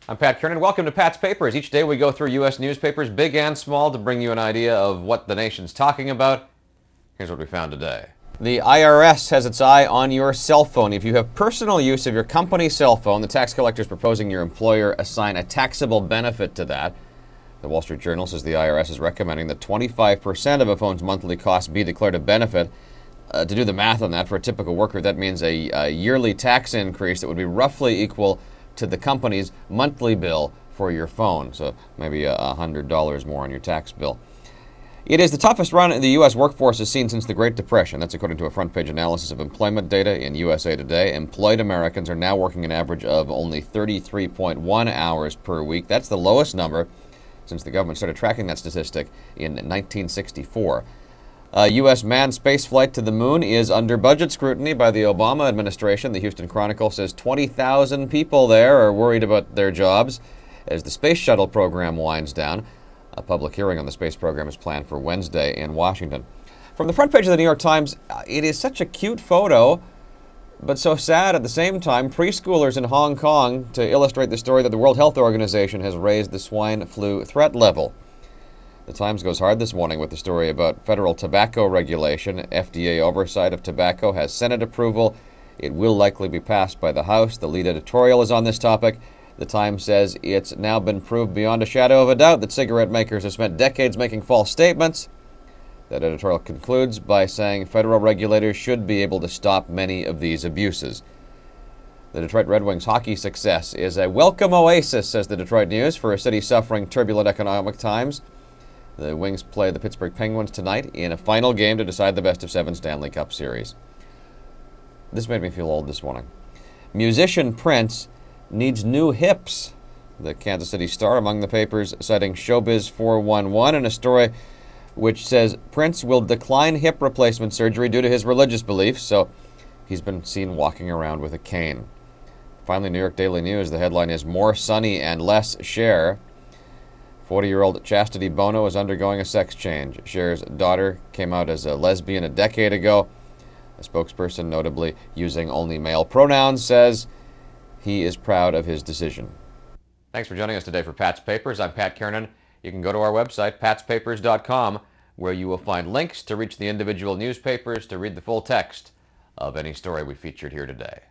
I'm Pat Kiernan. Welcome to Pat's Papers. Each day we go through U.S. newspapers, big and small, to bring you an idea of what the nation's talking about. Here's what we found today. The IRS has its eye on your cell phone. If you have personal use of your company cell phone, the tax collector is proposing your employer assign a taxable benefit to that. The Wall Street Journal says the IRS is recommending that 25% of a phone's monthly cost be declared a benefit. To do the math on that, for a typical worker, that means a yearly tax increase that would be roughly equal to the company's monthly bill for your phone, so maybe $100 more on your tax bill. It is the toughest run the U.S. workforce has seen since the Great Depression. That's according to a front-page analysis of employment data in USA Today. Employed Americans are now working an average of only 33.1 hours per week. That's the lowest number since the government started tracking that statistic in 1964. U.S. manned spaceflight to the moon is under budget scrutiny by the Obama administration. The Houston Chronicle says 20,000 people there are worried about their jobs as the space shuttle program winds down. A public hearing on the space program is planned for Wednesday in Washington. From the front page of the New York Times, it is such a cute photo, but so sad at the same time. Preschoolers in Hong Kong to illustrate the story that the World Health Organization has raised the swine flu threat level. The Times goes hard this morning with the story about federal tobacco regulation. FDA oversight of tobacco has Senate approval. It will likely be passed by the House. The lead editorial is on this topic. The Times says it's now been proved beyond a shadow of a doubt that cigarette makers have spent decades making false statements. That editorial concludes by saying federal regulators should be able to stop many of these abuses. The Detroit Red Wings hockey success is a welcome oasis, says the Detroit News, for a city suffering turbulent economic times. The Wings play the Pittsburgh Penguins tonight in a final game to decide the best-of-7 Stanley Cup Series. This made me feel old this morning. Musician Prince needs new hips. The Kansas City Star among the papers citing Showbiz 411 in a story which says Prince will decline hip replacement surgery due to his religious beliefs, so he's been seen walking around with a cane. Finally, New York Daily News, the headline is More Sunny and Less Cher. 40-year-old Chasity Bono is undergoing a sex change. Cher's daughter came out as a lesbian a decade ago. A spokesperson, notably using only male pronouns, says he is proud of his decision. Thanks for joining us today for Pat's Papers. I'm Pat Kiernan. You can go to our website, patspapers.com, where you will find links to reach the individual newspapers to read the full text of any story we featured here today.